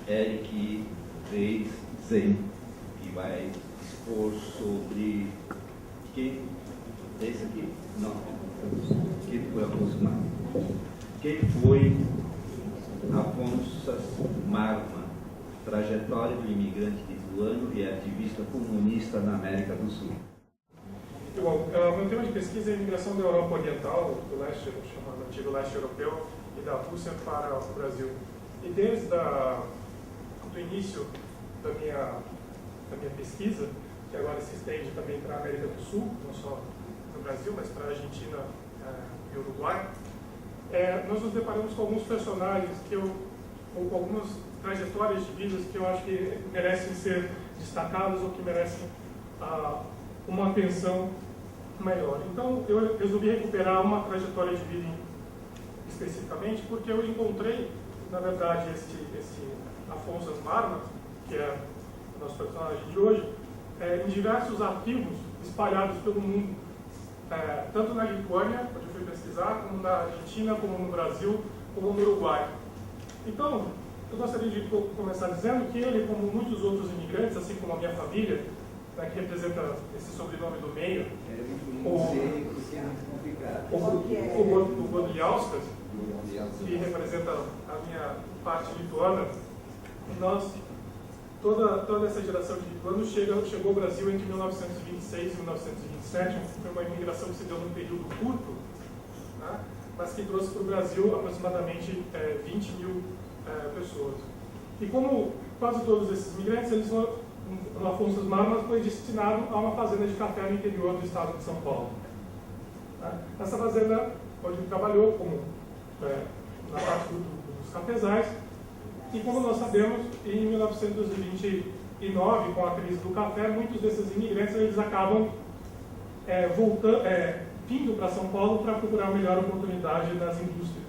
Eric Reis Zen, que vai expor sobre quem. Esse aqui? Não. Quem foi Afonso Marma? Quem foi Afonso Marma? Trajetória do imigrante lituano e ativista comunista na América do Sul. Bom, meu tema de pesquisa é a imigração da Europa Oriental, do leste, chamado antigo leste europeu, e da Rússia para o Brasil. E desde o início da minha pesquisa, que agora se estende também para a América do Sul, não só no Brasil, mas para a Argentina e Uruguai, nós nos deparamos com alguns personagens ou com algumas trajetórias de vidas que eu acho que merecem ser destacadas ou que merecem uma atenção maior. Então, eu resolvi recuperar uma trajetória de vida especificamente, porque eu encontrei, na verdade, esse Afonso Marma, que é o nosso personagem de hoje, em diversos arquivos espalhados pelo mundo, tanto na Lituânia, onde eu fui pesquisar, como na Argentina, como no Brasil, como no Uruguai. Então, eu gostaria de começar dizendo que ele, como muitos outros imigrantes, assim como a minha família, que representa esse sobrenome do meio, o Godliauskas, que representa a minha parte lituana, toda essa geração de lituanos chegou ao Brasil entre 1926 e 1927, foi uma imigração que se deu num período curto, né, mas que trouxe para o Brasil aproximadamente 20 mil pessoas. E como quase todos esses imigrantes, o Afonso Marma foi destinado a uma fazenda de café no interior do estado de São Paulo. Essa fazenda, onde ele trabalhou na parte dos cafezais, e como nós sabemos, em 1929, com a crise do café, muitos desses imigrantes eles acabam vindo para São Paulo para procurar uma melhor oportunidade nas indústrias.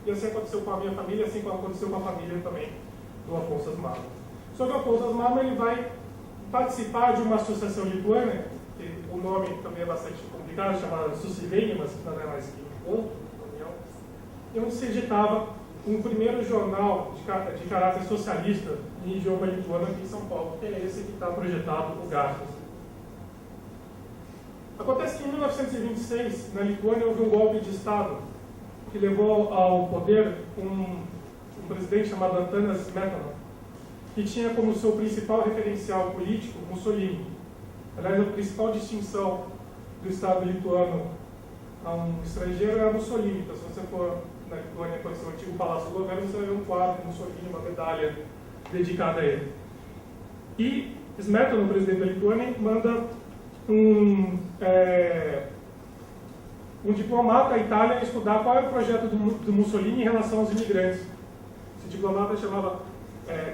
E assim aconteceu com a minha família, assim como aconteceu com a família também do Afonso Marma. Só que o Afonso Marma ele vai participar de uma associação lituana, que o nome também é bastante complicado, chamada Susiveinimas, que não é mais que encontro, reunião, e onde se editava um primeiro jornal de caráter socialista em idioma lituano aqui em São Paulo, que é esse que está projetado, o Garfas. Acontece que em 1926, na Lituânia, houve um golpe de Estado que levou ao poder um presidente chamado Antanas Smetona, que tinha como seu principal referencial político Mussolini. Aliás, a principal distinção do Estado lituano a um estrangeiro é a Mussolini. Então, se você for na Lituânia, conhecer o antigo Palácio do Governo, você vai ver um quadro de Mussolini, uma medalha dedicada a ele. E Smetona, o presidente da Lituânia, manda um diplomata à Itália estudar qual é o projeto do Mussolini em relação aos imigrantes. Esse diplomata chamava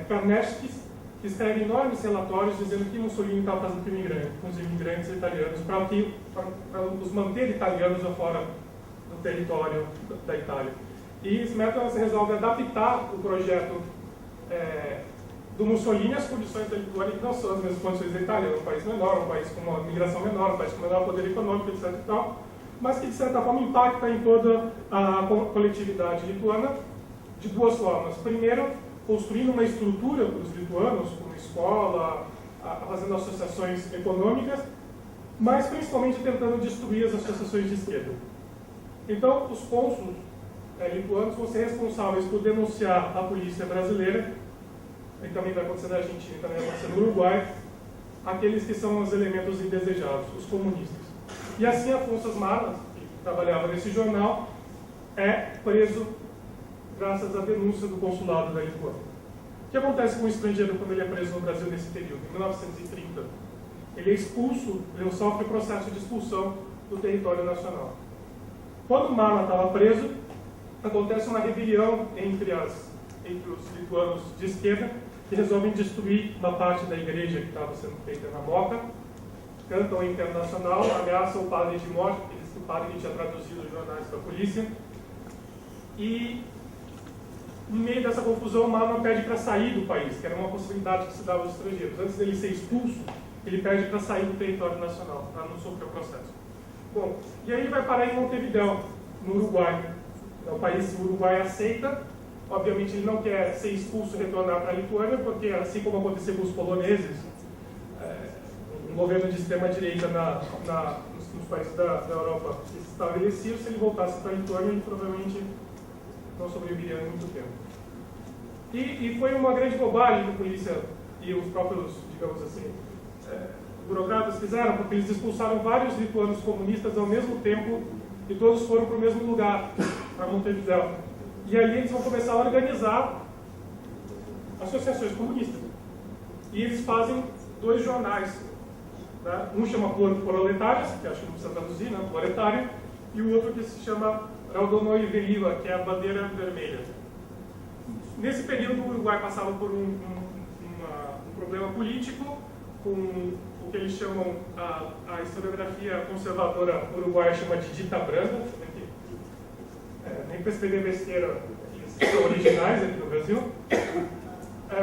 Karneskis, que escreve enormes relatórios dizendo que Mussolini estava fazendo com os imigrantes italianos para os manter italianos fora do território da Itália. E Smetona resolve adaptar o projeto do Mussolini às condições da Lituânia, que não são as mesmas condições da Itália, um país menor, um país com uma migração menor, um país com menor poder econômico, etc. e tal, mas que de certa forma impacta em toda a coletividade lituana de duas formas. Primeiro, construindo uma estrutura para os lituanos, como escola, fazendo associações econômicas, mas principalmente tentando destruir as associações de esquerda. Então, os cônsulos lituanos vão ser responsáveis por denunciar a polícia brasileira, e também vai acontecer na Argentina, e também vai acontecer no Uruguai, aqueles que são os elementos indesejados, os comunistas. E assim, Afonso Marma, que trabalhava nesse jornal, é preso graças à denúncia do consulado da Lituânia. O que acontece com o estrangeiro quando ele é preso no Brasil nesse período? Em 1930, ele é expulso, ele sofre o processo de expulsão do território nacional. Quando Marma estava preso, acontece uma rebelião entre os lituanos de esquerda, que resolvem destruir uma parte da igreja que estava sendo feita na Moca, cantam em internacional, ameaçam o padre de morte, porque diz que o padre que tinha traduzido os jornais para a polícia. E, no meio dessa confusão, Marma pede para sair do país, que era uma possibilidade que se dava aos estrangeiros. Antes dele ser expulso, ele pede para sair do território nacional, para não sofrer o processo. Bom, e aí ele vai parar em Montevidéu, no Uruguai. É o país que o Uruguai aceita Obviamente ele não quer ser expulso e retornar para a Lituânia, porque assim como aconteceu com os poloneses, um governo de extrema-direita nos países da Europa se estabeleciam, se ele voltasse para a Lituânia, ele provavelmente não sobreviveria muito tempo. E foi uma grande bobagem que a polícia e os próprios, digamos assim, burocratas fizeram, porque eles expulsaram vários lituanos comunistas ao mesmo tempo e todos foram para o mesmo lugar, para Montevideo. E aí eles vão começar a organizar associações comunistas. E eles fazem 2 jornais. Né? Um chama Proletárias, que acho que não precisa traduzir, né? Proletário, e o outro que se chama Raudonoi Veliva, que é a bandeira vermelha. Nesse período, o Uruguai passava por um problema político, com o que eles chamam, a historiografia conservadora uruguaia chama de dita branca, nem para escrever besteira, eles são originais aqui no Brasil,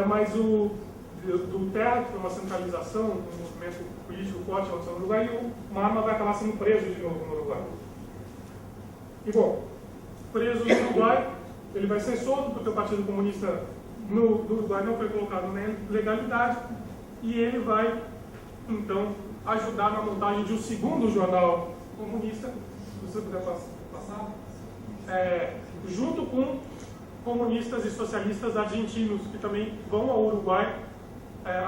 mas do Terra, que foi uma centralização, um movimento político forte no Uruguai, e o Marma vai acabar sendo preso de novo no Uruguai. E bom, preso no Uruguai, ele vai ser solto porque o Partido Comunista do Uruguai não foi colocado na legalidade, e ele vai, então, ajudar na montagem de um segundo jornal comunista, se você puder passar, junto com comunistas e socialistas argentinos, que também vão ao Uruguai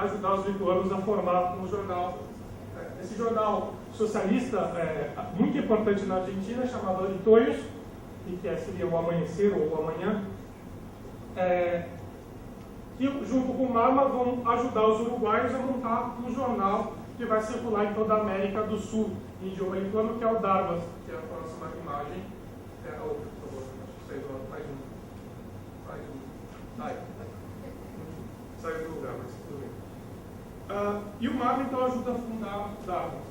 ajudar os lituanos a formar um jornal. Esse jornal socialista, muito importante na Argentina, chamado Oritórios, que seria o Amanhecer ou o Amanhã, que junto com o Marma vão ajudar os uruguaios a montar um jornal que vai circular em toda a América do Sul, em idioma lituano, que é o Darbas, que é a próxima imagem. Outra, por favor, mais um. Saiu do lugar, mas tudo bem. E o Marma, então, ajuda a fundar o Darbas,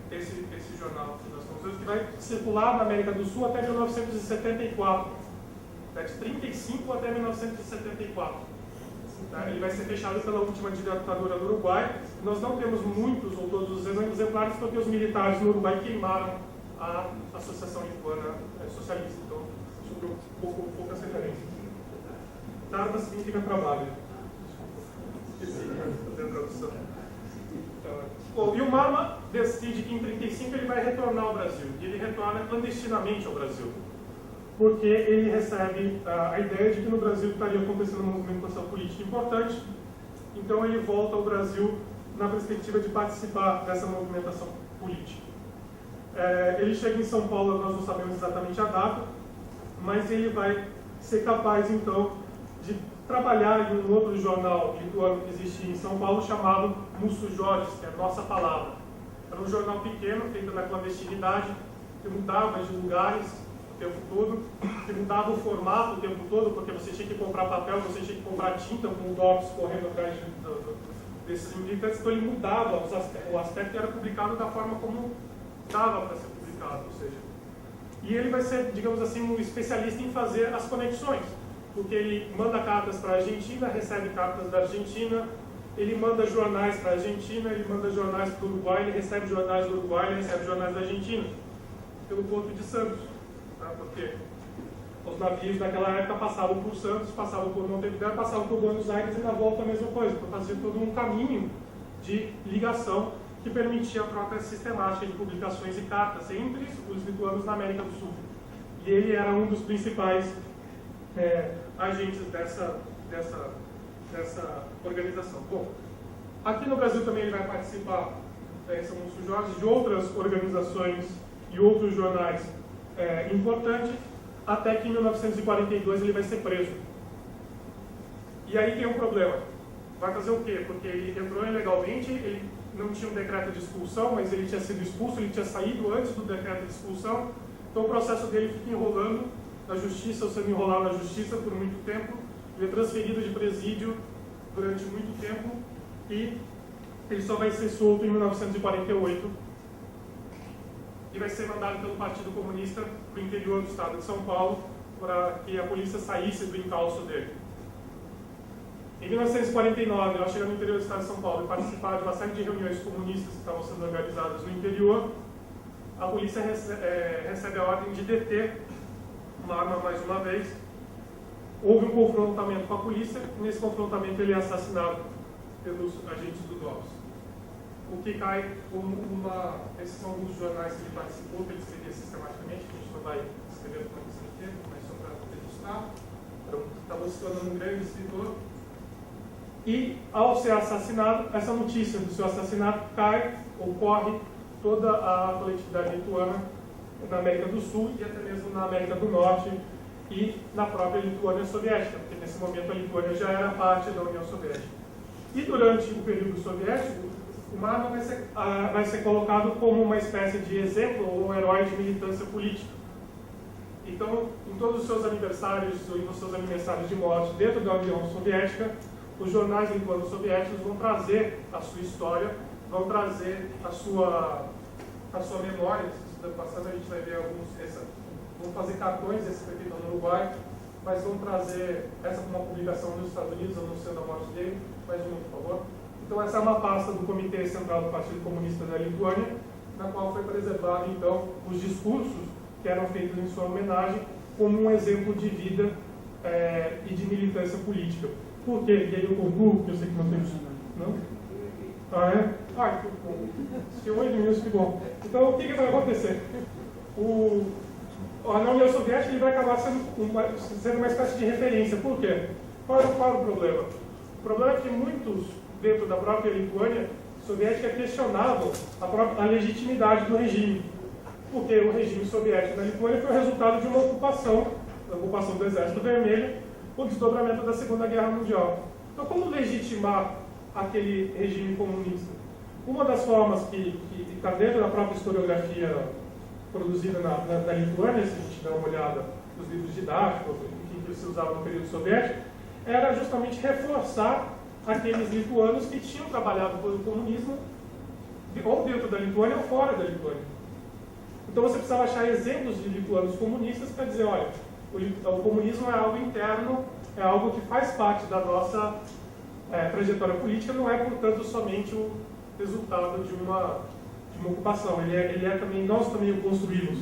esse jornal que nós estamos vendo, que vai circular na América do Sul até 1974, de 1935 até 1974. Ele vai ser fechado pela última ditadura do Uruguai. Nós não temos muitos ou todos os exemplares porque os militares no Uruguai queimaram a Associação Lituana Socialista. Então, sobre poucas referências. Darba significa trabalho. Fazer a tradução. E o Marma decide que em 1935 ele vai retornar ao Brasil. E ele retorna clandestinamente ao Brasil, porque ele recebe a ideia de que no Brasil estaria acontecendo uma movimentação política importante, então ele volta ao Brasil na perspectiva de participar dessa movimentação política. Ele chega em São Paulo, nós não sabemos exatamente a data, mas ele vai ser capaz, então, de trabalhar em um outro jornal lituano que existia em São Paulo, chamado Musso Jorge, que é a Nossa Palavra. Era um jornal pequeno, feito na clandestinidade, que mudava de lugares o tempo todo, que mudava o formato o tempo todo, porque você tinha que comprar papel, você tinha que comprar tinta com o DOPS correndo atrás desses militantes, então ele mudava o aspecto, era publicado da forma como dava para ser publicado, ou seja, e ele vai ser, digamos assim, um especialista em fazer as conexões, porque ele manda cartas para a Argentina, recebe cartas da Argentina, ele manda jornais para a Argentina, ele manda jornais para o Uruguai, ele recebe jornais do Uruguai, ele recebe jornais da Argentina, pelo Porto de Santos. Porque os navios daquela época passavam por Santos, passavam por Montevideo, passavam por Buenos Aires e na volta a mesma coisa. Então fazia todo um caminho de ligação que permitia a troca sistemática de publicações e cartas entre os lituanos na América do Sul. E ele era um dos principais agentes dessa organização. Bom, aqui no Brasil também ele vai participar, São Musso Jorge, de outras organizações e outros jornais importante, até que em 1942 ele vai ser preso. E aí tem um problema. Vai fazer o quê? Porque ele entrou ilegalmente, ele não tinha um decreto de expulsão, mas ele tinha sido expulso, ele tinha saído antes do decreto de expulsão, então o processo dele fica enrolando na justiça, ou sendo enrolado na justiça por muito tempo, ele é transferido de presídio durante muito tempo, e ele só vai ser solto em 1948, e vai ser mandado pelo Partido Comunista para o interior do estado de São Paulo, para que a polícia saísse do encalço dele. Em 1949, ao chegar no interior do estado de São Paulo e participar de uma série de reuniões comunistas que estavam sendo organizadas no interior, a polícia recebe a ordem de deter Marma mais uma vez houve um confrontamento com a polícia, e nesse confrontamento ele é assassinado pelos agentes do DOPS. O que cai como uma... Esses são alguns jornais que ele participou, que ele escrevia sistematicamente, que a gente não vai escrever por uma questão de tempo, mas só para registrar. Então, estava se tornando um grande escritor. E, ao ser assassinado, essa notícia do seu assassinato ocorre toda a coletividade lituana na América do Sul e até mesmo na América do Norte e na própria Lituânia soviética, porque nesse momento a Lituânia já era parte da União Soviética. E durante o período soviético, o Marma vai ser colocado como uma espécie de exemplo ou um herói de militância política. Então, em todos os seus aniversários ou nos seus aniversários de morte dentro da União Soviética, os jornais lituanos soviéticos vão trazer a sua história, vão trazer a sua memória. Passando a gente vai ver alguns, vão fazer cartões, esse foi feito no Uruguai, mas vão trazer essa como uma publicação dos Estados Unidos, anunciando a morte dele. Mais um, por favor. Então essa é uma pasta do Comitê Central do Partido Comunista da Lituânia, na qual foi preservado então os discursos que eram feitos em sua homenagem como um exemplo de vida e de militância política. Por quê? E aí eu concluo, porque eu sei que não tem... Não? Ah, é? Ah, que bom. Se 8 minutos, que bom. Então, o que vai acontecer? Na União Soviética ele vai acabar sendo uma espécie de referência. Por quê? Qual é o problema? O problema é que muitos, dentro da própria Lituânia soviética, questionavam a legitimidade do regime. Porque o regime soviético na Lituânia foi o resultado de uma ocupação do Exército Vermelho, o desdobramento da Segunda Guerra Mundial. Então, como legitimar aquele regime comunista? Uma das formas que está dentro da própria historiografia produzida na Lituânia, se a gente der uma olhada nos livros didáticos, que se usava no período soviético, era justamente reforçar aqueles lituanos que tinham trabalhado pelo comunismo, ou dentro da Lituânia ou fora da Lituânia. Então você precisava achar exemplos de lituanos comunistas para dizer, olha, o comunismo é algo interno, é algo que faz parte da nossa trajetória política, não é, portanto, somente o resultado de uma ocupação. Ele é também, nós também o construímos,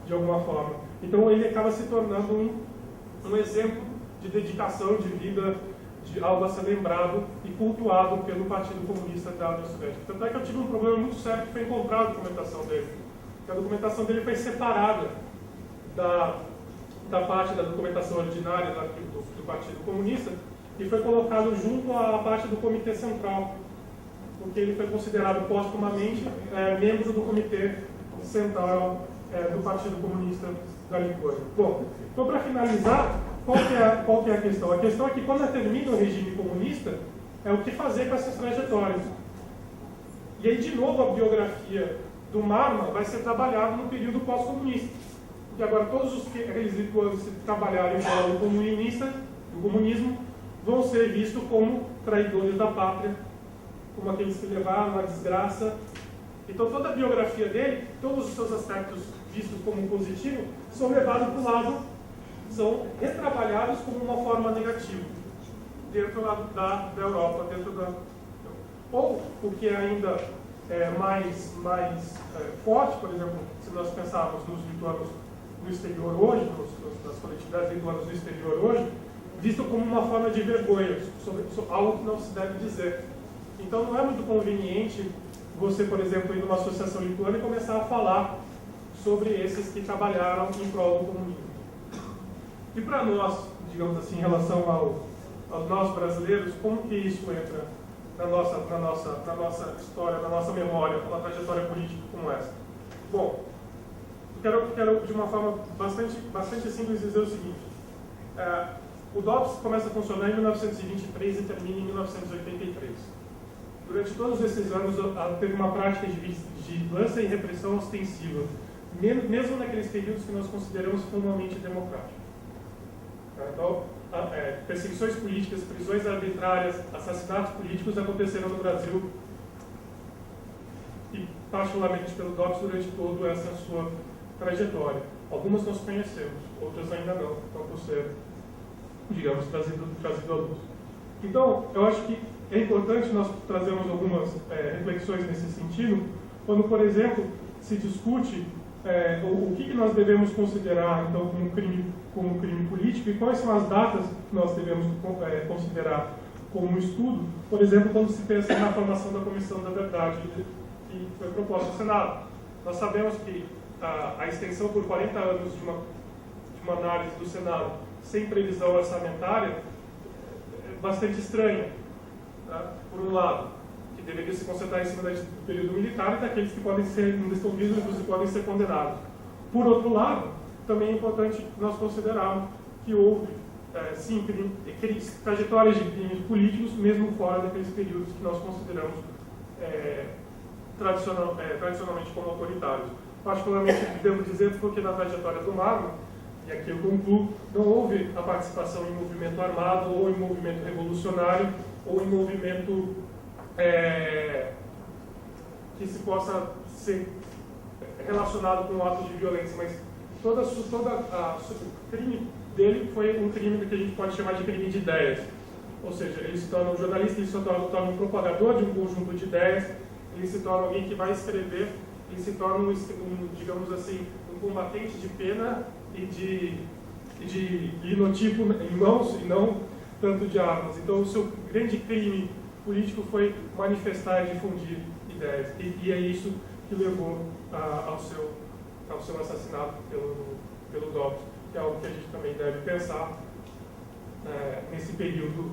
de alguma forma. Então ele acaba se tornando um exemplo de dedicação, de vida, de algo a ser lembrado e cultuado pelo Partido Comunista da União Soviética. Tanto é que eu tive um problema muito sério que foi encontrar a documentação dele. A documentação dele foi separada da parte da documentação ordinária do Partido Comunista e foi colocado junto à parte do Comitê Central, porque ele foi considerado póstumamente membro do Comitê Central do Partido Comunista da Lituânia. Bom, então para finalizar, qual que é a questão? A questão é que quando termina o regime comunista, é o que fazer com essas trajetórias. E aí, de novo, a biografia do Marma vai ser trabalhada no período pós-comunista. Porque agora todos aqueles lituanos que trabalharam em prol do comunismo, vão ser vistos como traidores da pátria, como aqueles que levaram a desgraça. Então toda a biografia dele, todos os seus aspectos vistos como positivo, são levados para o lado, são retrabalhados como uma forma negativa, dentro da Europa, ou o que é ainda mais forte, por exemplo, se nós pensarmos nos lituanos no exterior hoje, nas coletividades lituanas no exterior hoje, visto como uma forma de vergonha, sobre algo que não se deve dizer. Então não é muito conveniente você, por exemplo, ir numa associação lituana e começar a falar sobre esses que trabalharam em prol do comunismo. E para nós, digamos assim, em relação aos nós brasileiros, como que isso entra na nossa história, na nossa memória, uma trajetória política como essa? Bom, quero de uma forma bastante simples dizer o seguinte. O DOPS começa a funcionar em 1923 e termina em 1983. Durante todos esses anos, teve uma prática de vigilância e repressão ostensiva, mesmo naqueles períodos que nós consideramos formalmente democráticos. Então, perseguições políticas, prisões arbitrárias, assassinatos políticos aconteceram no Brasil e, particularmente pelo DOPS, durante toda essa sua trajetória. Algumas nós conhecemos, outras ainda não, então por ser, digamos, trazido à luz. Então, eu acho que é importante nós trazermos algumas reflexões nesse sentido, quando, por exemplo, se discute o que nós devemos considerar, então, como crime político e quais são as datas que nós devemos considerar como estudo, por exemplo, quando se pensa na formação da Comissão da Verdade que foi proposta ao Senado. Nós sabemos que a extensão por 40 anos de uma análise do Senado sem previsão orçamentária é bastante estranha, tá? Por um lado, que deveria se concentrar em cima do período militar e daqueles que podem ser, ainda estão vivos e podem ser condenados. Por outro lado, também é importante nós considerarmos que houve, sim, trajetórias de crimes políticos, mesmo fora daqueles períodos que nós consideramos tradicionalmente como autoritários. Particularmente, devo dizer, porque na trajetória do Marlon, e aqui eu concluo, não houve a participação em movimento armado, ou em movimento revolucionário, ou em movimento que se possa ser relacionado com atos de violência, mas o crime dele foi um crime que a gente pode chamar de crime de ideias. Ou seja, ele se torna um jornalista, ele se torna um propagador de um conjunto de ideias, ele se torna alguém que vai escrever, ele se torna digamos assim, um combatente de pena e de linotipo em mãos e não tanto de armas. Então, o seu grande crime político foi manifestar e difundir ideias. E é isso que levou ao seu assassinato pelo Dobbs, que é algo que a gente também deve pensar nesse período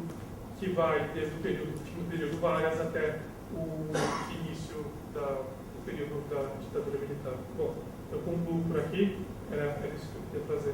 que vai desde o período Vargas até o início do período da ditadura militar. Bom, eu concluo por aqui. Era isso que eu queria trazer.